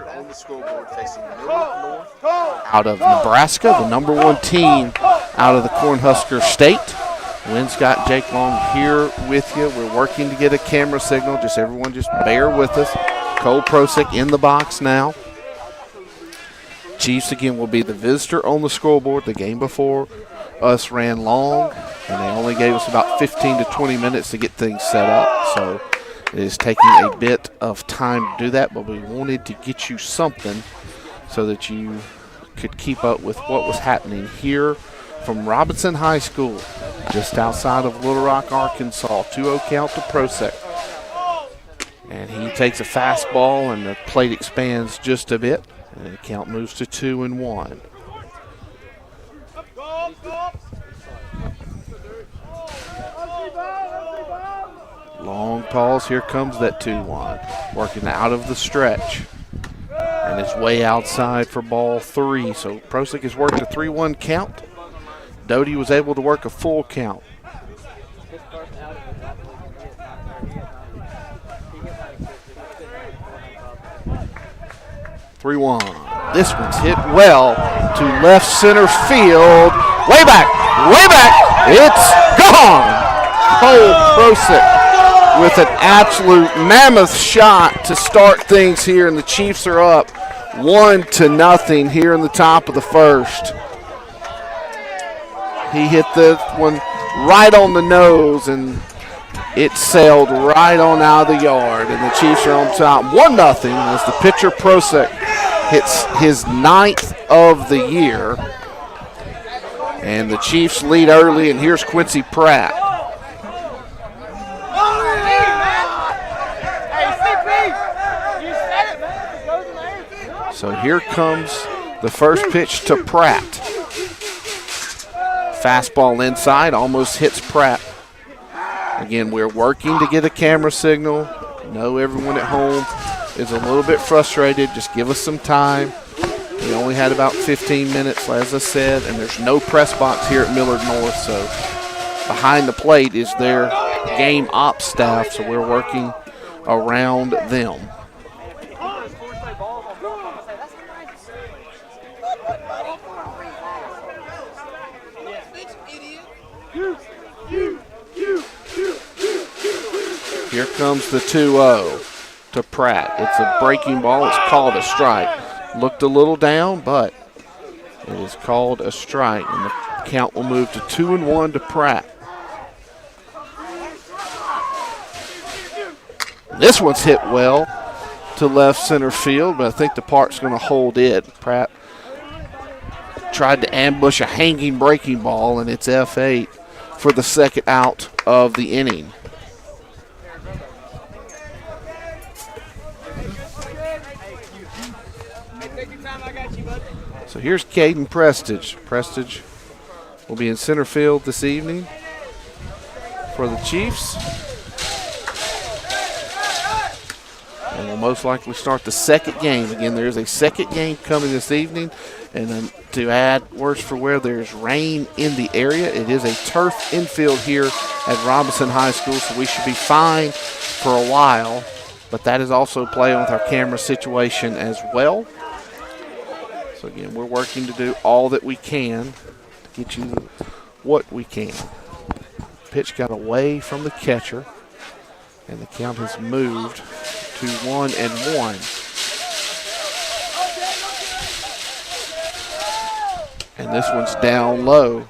On the scoreboard facing Millard North. Out of Nebraska, the #1 team out of the Cornhusker State. Lynn Scott, Jake Long here with you. We're working to get a camera signal. Everyone just bear with us. Cole Prosick in the box now. Chiefs again will be the visitor on the scoreboard. The game before us ran long, and they only gave us about 15 to 20 minutes to get things set up. So it is taking a bit of time to do that, but we wanted to get you something so that you could keep up with what was happening here from Robinson High School, just outside of Little Rock, Arkansas. 2-0 count to Prosick. And he takes a fastball, and the plate expands just a bit, and the count moves to 2-1. Long pause. Here comes that 2-1. Working out of the stretch. And it's way outside for ball 3. So Prosick has worked a 3-1 count. Doty was able to work a full count. 3-1. This one's hit well to left center field. Way back. It's gone. Cole Prosick with an absolute mammoth shot to start things here, and the Chiefs are up 1-0 here in the top of the first. He hit this one right on the nose, and it sailed right on out of the yard, and the Chiefs are on top 1-0 as the pitcher Prosick hits his 9th of the year. And the Chiefs lead early, and here's Quincy Pratt. So here comes the first pitch to Pratt. Fastball inside, almost hits Pratt. Again, we're working to get a camera signal. I know everyone at home is a little bit frustrated. Just give us some time. We only had about 15 minutes, as I said, and there's no press box here at Millard North. So behind the plate is their game ops staff, so we're working around them. Here comes the 2-0 to Pratt. It's a breaking ball. It's called a strike. Looked a little down, but it is called a strike, and the count will move to 2-1 to Pratt. This one's hit well to left center field, but I think the park's going to hold it. Pratt tried to ambush a hanging breaking ball, and it's F8 for the second out of the inning. So here's Caden Prestige. Prestige will be in center field this evening for the Chiefs. And will most likely start the second game. Again, there's a second game coming this evening. And then to add worse for wear, there's rain in the area. It is a turf infield here at Robinson High School, so we should be fine for a while. But that is also playing with our camera situation as well. So again, we're working to do all that we can to get you what we can. Pitch got away from the catcher, and the count has moved to 1-1. And this one's down low.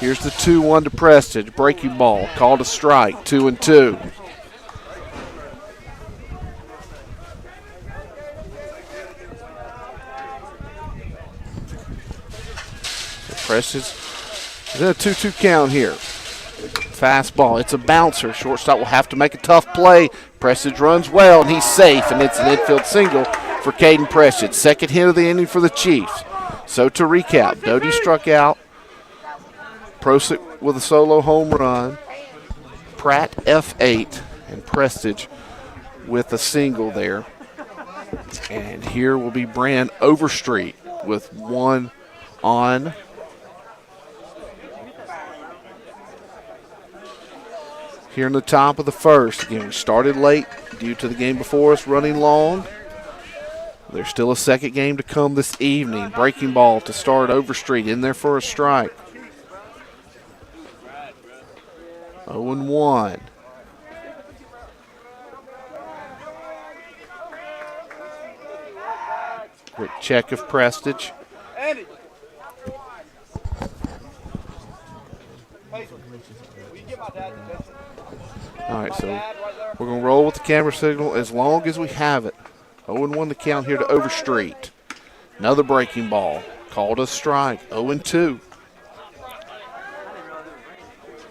Here's the 2-1 to Prestige. Breaking ball. Called a strike. 2-2. So Prestige is in a 2-2 count here. Fastball. It's a bouncer. Shortstop will have to make a tough play. Prestige runs well, and he's safe, and it's an infield single for Caden Prestige. Second hit of the inning for the Chiefs. So to recap, Doty struck out. Prosick with a solo home run. Pratt F8, and Prestige with a single there. And here will be Brand Overstreet with one on. Here in the top of the first. Again, we started late due to the game before us running long. There's still a second game to come this evening. Breaking ball to start Overstreet in there for a strike. 0-1. Quick check of Prestige. All right, so we're going to roll with the camera signal as long as we have it. 0-1 to count here to Overstreet. Another breaking ball. Called a strike. 0-2.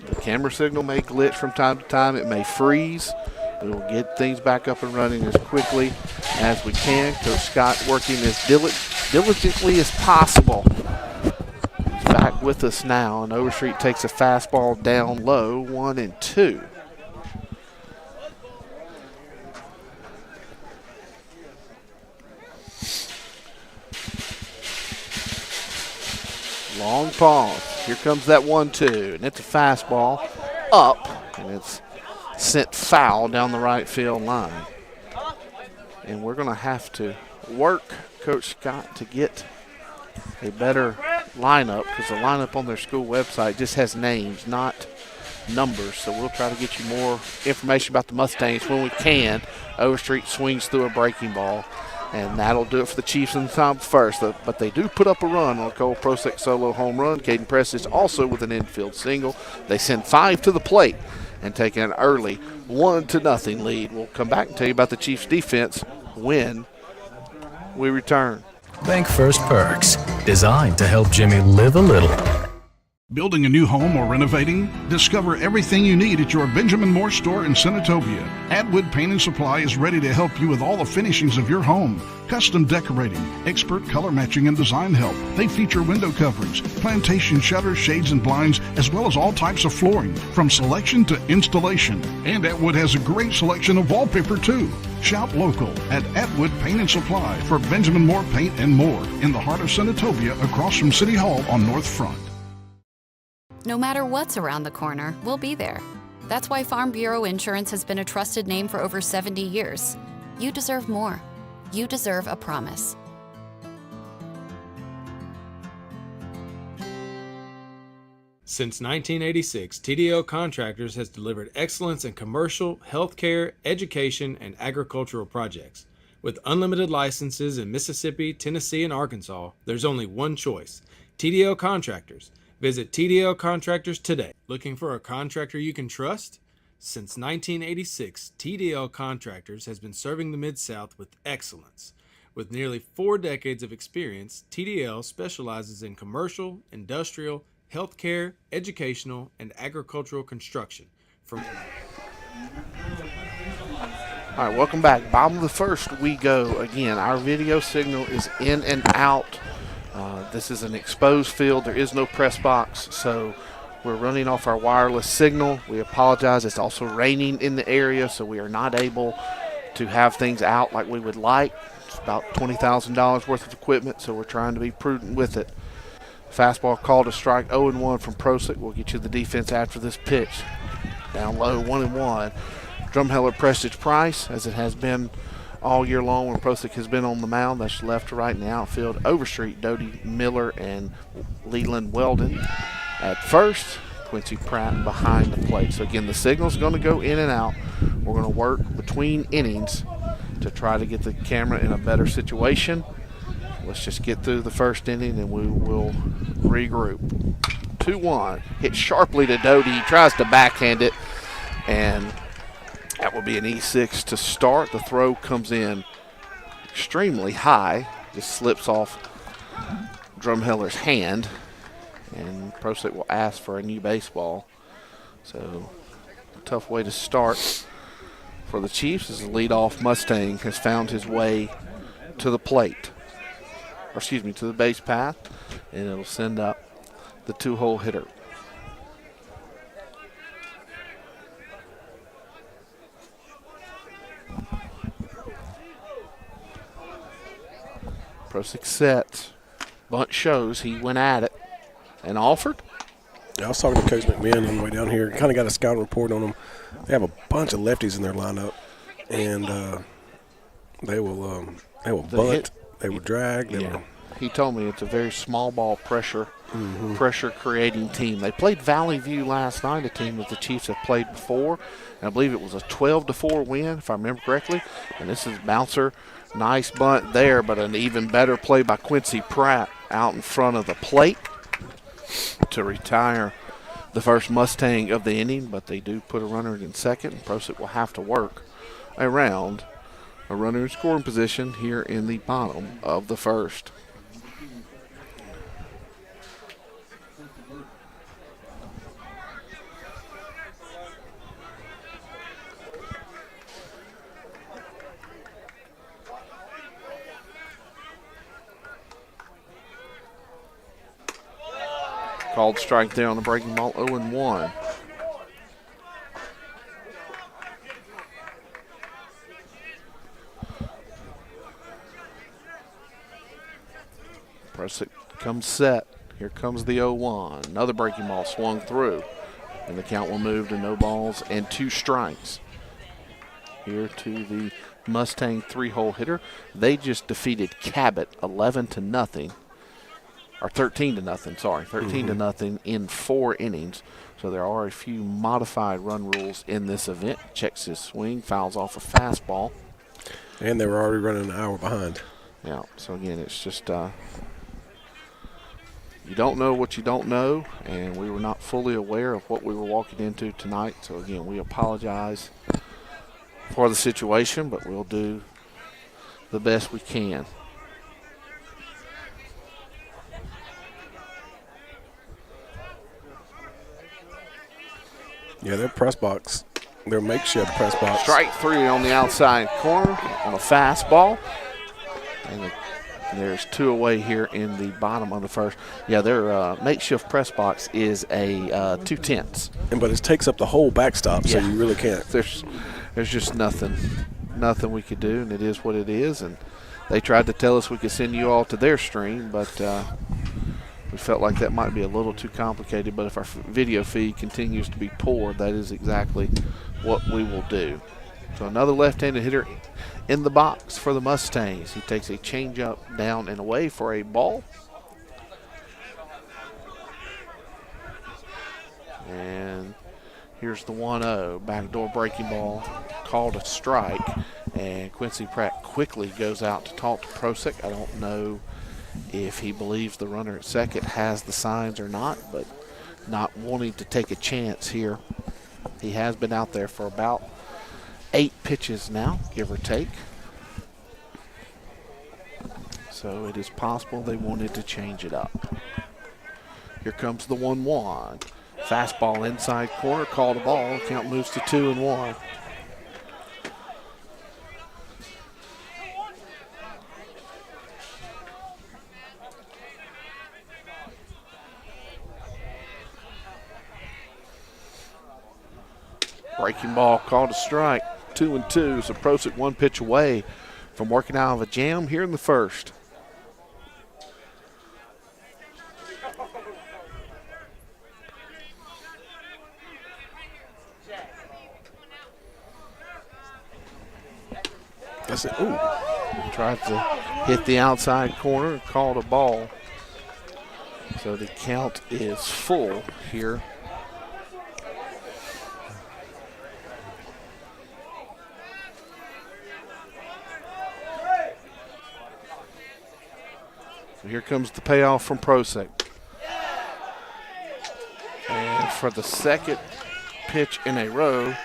The camera signal may glitch from time to time. It may freeze. We will get things back up and running as quickly as we can. Coach Scott working as diligently as possible. He's back with us now, and Overstreet takes a fastball down low, 1-2. Long pause. Here comes that 1-2, and it's a fastball up, and it's sent foul down the right field line. And we're going to have to work Coach Scott to get a better lineup, because the lineup on their school website just has names, not numbers. So we'll try to get you more information about the Mustangs when we can. Overstreet swings through a breaking ball, and that'll do it for the Chiefs in the top first. But they do put up a run on a Cole Prosek solo home run. Caden Prestige also with an infield single. They send 5 to the plate and take an early 1-0 lead. We'll come back and tell you about the Chiefs' defense when we return. Bank First Perks, designed to help Jimmy live a little. Building a new home or renovating? Discover everything you need at your Benjamin Moore store in Senatobia. Atwood Paint and Supply is ready to help you with all the finishings of your home. Custom decorating, expert color matching and design help. They feature window coverings, plantation shutters, shades and blinds, as well as all types of flooring, from selection to installation. And Atwood has a great selection of wallpaper too. Shop local at Atwood Paint and Supply for Benjamin Moore Paint and more in the heart of Senatobia, across from City Hall on North Front. No matter what's around the corner, we'll be there. That's why Farm Bureau Insurance has been a trusted name for over 70 years. You deserve more. You deserve a promise. Since 1986, TDO Contractors has delivered excellence in commercial, healthcare, education, and agricultural projects. With unlimited licenses in Mississippi, Tennessee, and Arkansas, there's only one choice: TDO Contractors. Visit TDO Contractors today. Looking for a contractor you can trust? Since 1986, TDL Contractors has been serving the Mid-South with excellence. With nearly 4 decades of experience, TDL specializes in commercial, industrial, healthcare, educational, and agricultural construction. All right, welcome back. Bottom of the first, we go again. Our video signal is in and out. This is an exposed field. There is no press box, so we're running off our wireless signal. We apologize. It's also raining in the area, so we are not able to have things out like we would like. It's about $20,000 worth of equipment, so we're trying to be prudent with it. Fastball called a strike, 0-1 from Prosek. We'll get you the defense after this pitch. Down low, 1-1. Drumheller Prestige Price, as it has been all year long when Prosek has been on the mound. That's left to right in the outfield. Overstreet, Doty Miller, and Leland Weldon at first. Quincy Pratt behind the plate. So again, the signal's going to go in and out. We're going to work between innings to try to get the camera in a better situation. Let's just get through the first inning and we will regroup. 2-1. Hit sharply to Doty. He tries to backhand it, and that will be an E6 to start. The throw comes in extremely high. Just slips off Drumheller's hand, and Prosek will ask for a new baseball. So, a tough way to start for the Chiefs as the leadoff Mustang has found his way to the plate. Or excuse me, to the base path, and it'll send up the 2-hole hitter. Prosick sets. Bunt shows. He went at it. And Alford? Yeah, I was talking to Coach McMahon on the way down here. Kind of got a scouting report on them. They have a bunch of lefties in their lineup, and they will bunt, they will drag. He told me it's a very small ball pressure creating team. They played Valley View last night, a team that the Chiefs have played before, and I believe it was a 12-4 win, if I remember correctly. And this is bouncer, nice bunt there, but an even better play by Quincy Pratt out in front of the plate to retire the first Mustang of the inning, but they do put a runner in second, and Prosick will have to work around a runner in scoring position here in the bottom of the first. Called strike there on the breaking ball, 0-1. Prosick comes set. Here comes the 0-1. Another breaking ball swung through. And the count will move to no balls and 2 strikes. Here to the Mustang 3-hole hitter. They just defeated Cabot 11-0. Or 13-0, sorry. 13-0 in 4 innings. So there are a few modified run rules in this event. Checks his swing, fouls off a fastball. And they were already running an hour behind. Yeah, so again, it's just you don't know what you don't know, and we were not fully aware of what we were walking into tonight. So again, we apologize for the situation, but we'll do the best we can. Yeah, their press box, their makeshift press box. Strike 3 on the outside corner on a fastball. And there's 2 away here in the bottom of the first. Yeah, their makeshift press box is a 2/10. But it takes up the whole backstop, so you really can't. There's just nothing we could do, and it is what it is. And they tried to tell us we could send you all to their stream, but we felt like that might be a little too complicated. But if our video feed continues to be poor, that is exactly what we will do. So another left-handed hitter in the box for the Mustangs. He takes a changeup down and away for a ball. And here's the 1-0. Backdoor breaking ball called a strike. And Quincy Pratt quickly goes out to talk to Prosick. I don't know if he believes the runner at second has the signs or not, but not wanting to take a chance here. He has been out there for about 8 pitches now, give or take. So it is possible they wanted to change it up. Here comes the 1-1. Fastball inside corner, called a ball. Count moves to 2-1. Breaking ball called a strike, 2-2. So Prosick 1 pitch away from working out of a jam here in the first. That's it. Ooh. Tried to hit the outside corner, called a ball. So the count is full here. So here comes the payoff from Prosick. And for the second pitch in a row,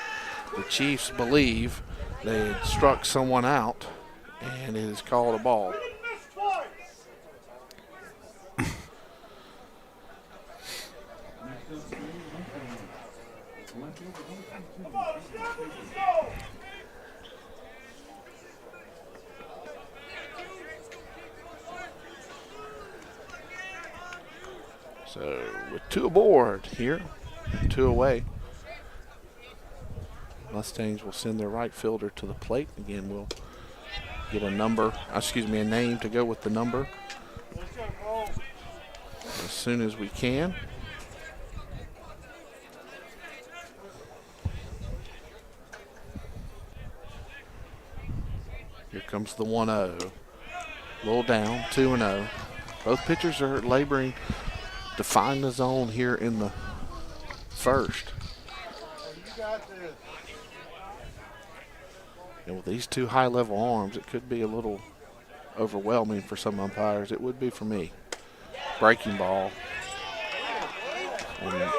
the Chiefs believe they had struck someone out, and it is called a ball. So with 2 aboard here, 2 away, Mustangs will send their right fielder to the plate. Again, we'll get a number, a name to go with the number as soon as we can. Here comes the 1-0. A little down, 2-0. Both pitchers are laboring to find the zone here in the first. And with these two high-level arms, it could be a little overwhelming for some umpires. It would be for me. Breaking ball. And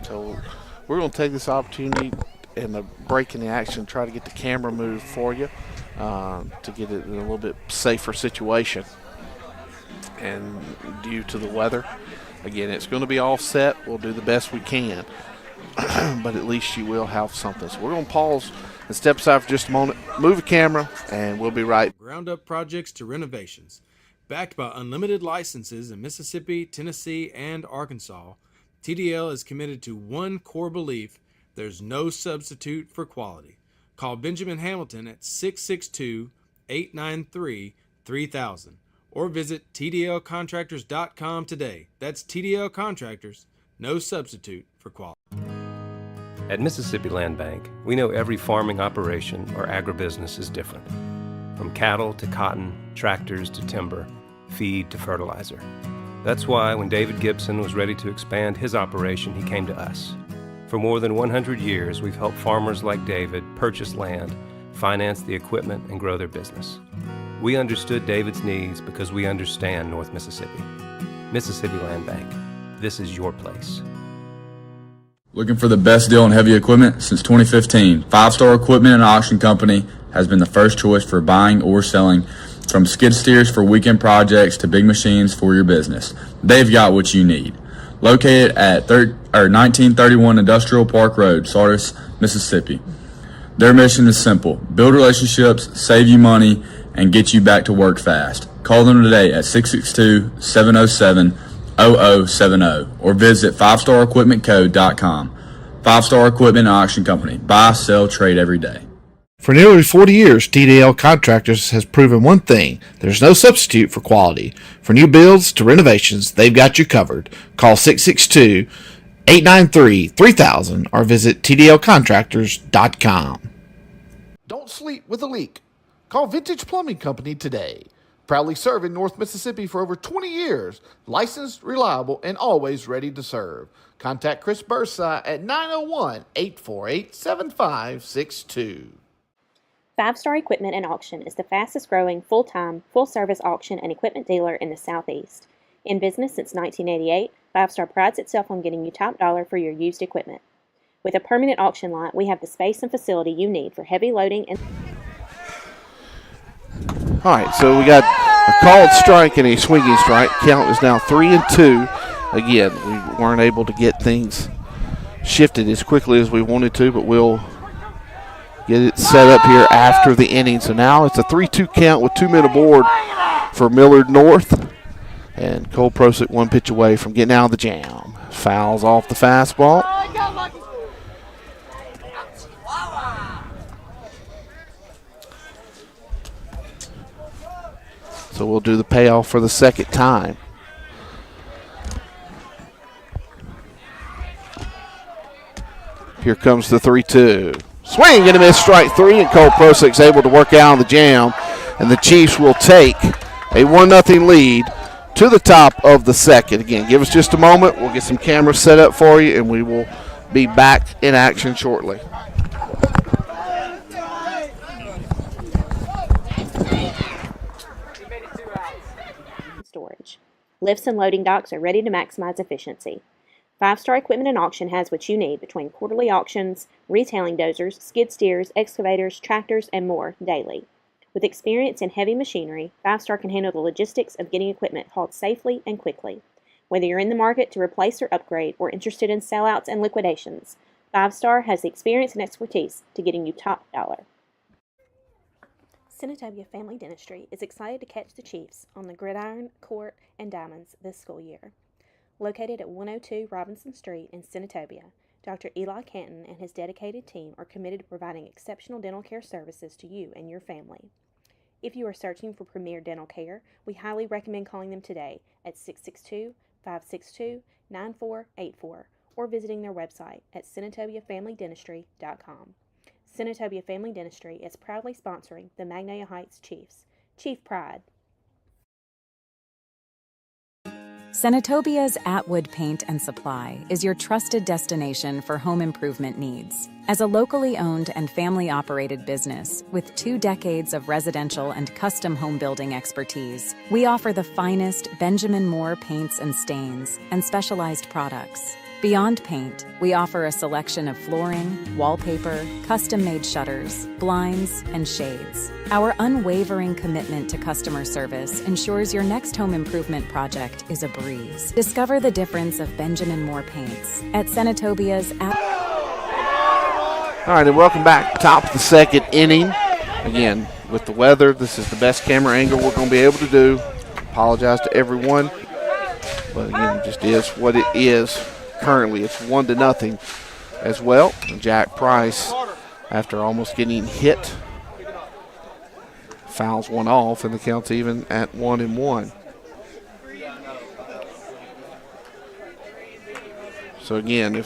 so we're going to take this opportunity and the break in the action, try to get the camera moved for you to get it in a little bit safer situation. And due to the weather, again, it's going to be all set. We'll do the best we can, but at least you will have something. So we're going to pause and step aside for just a moment, move the camera, and we'll be right. Ground up projects to renovations. Backed by unlimited licenses in Mississippi, Tennessee, and Arkansas, TDL is committed to one core belief: there's no substitute for quality. Call Benjamin Hamilton at 662-893-3000 or visit tdlcontractors.com today. That's TDL Contractors, no substitute for quality. At Mississippi Land Bank, we know every farming operation or agribusiness is different. From cattle to cotton, tractors to timber, feed to fertilizer. That's why when David Gibson was ready to expand his operation, he came to us. For more than 100 years, we've helped farmers like David purchase land, finance the equipment, and grow their business. We understood David's needs because we understand North Mississippi. Mississippi Land Bank. This is your place. Looking for the best deal on heavy equipment? Since 2015, Five Star Equipment and Auction Company has been the first choice for buying or selling, from skid steers for weekend projects to big machines for your business. They've got what you need. Located at 1931 Industrial Park Road, Sardis, Mississippi. Their mission is simple: build relationships, save you money, and get you back to work fast. Call them today at 662-707-0070 or visit 5starequipmentco.com. 5 Star Equipment and Auction Company. Buy, sell, trade every day. For nearly 40 years, TDL Contractors has proven one thing: there's no substitute for quality. For new builds to renovations, they've got you covered. Call 662-893-3000 or visit tdlcontractors.com. Don't sleep with a leak. Call Vintage Plumbing Company today. Proudly serving North Mississippi for over 20 years. Licensed, reliable, and always ready to serve. Contact Chris Bursa at 901-848-7562. 5 Star Equipment and Auction is the fastest growing full-time, full-service auction and equipment dealer in the Southeast. In business since 1988, 5 Star prides itself on getting you top dollar for your used equipment. With a permanent auction lot, we have the space and facility you need for heavy loading and... All right, so we got a called strike and a swinging strike. Count is now 3-2. Again, we weren't able to get things shifted as quickly as we wanted to, but we'll get it set up here after the inning. So now it's a 3-2 count with 2 men aboard for Millard North. And Cole Prosick 1 pitch away from getting out of the jam. Fouls off the fastball. So we'll do the payoff for the second time. Here comes the 3-2. Swing and a miss, strike 3, and Cole Prosick's able to work out on the jam, and the Chiefs will take a 1-0 lead to the top of the second. Again, give us just a moment. We'll get some cameras set up for you, and we will be back in action shortly. storage. Lifts and loading docks are ready to maximize efficiency. 5 Star Equipment and Auction has what you need between quarterly auctions, retailing dozers, skid steers, excavators, tractors, and more daily. With experience in heavy machinery, 5 Star can handle the logistics of getting equipment hauled safely and quickly. Whether you're in the market to replace or upgrade or interested in sellouts and liquidations, 5 Star has the experience and expertise to getting you top dollar. Senatobia Family Dentistry is excited to catch the Chiefs on the gridiron, court, and diamonds this school year. Located at 102 Robinson Street in Senatobia, Dr. Eli Canton and his dedicated team are committed to providing exceptional dental care services to you and your family. If you are searching for premier dental care, we highly recommend calling them today at 662-562-9484 or visiting their website at SenatobiaFamilyDentistry.com. Senatobia Family Dentistry is proudly sponsoring the Magnolia Heights Chiefs. Chief Pride. Senatobia's Atwood Paint and Supply is your trusted destination for home improvement needs. As a locally owned and family-operated business with 2 decades of residential and custom home building expertise, we offer the finest Benjamin Moore paints and stains and specialized products. Beyond paint, we offer a selection of flooring, wallpaper, custom-made shutters, blinds, and shades. Our unwavering commitment to customer service ensures your next home improvement project is a breeze. Discover the difference of Benjamin Moore paints at Senatobia's All right, and welcome back. Top of the second inning. Again, with the weather, this is the best camera angle we're going to be able to do. Apologize to everyone, but again, it just is what it is. Currently, it's 1-0 as well. And Jack Price, after almost getting hit, fouls one off, and the count's even at 1-1. So again,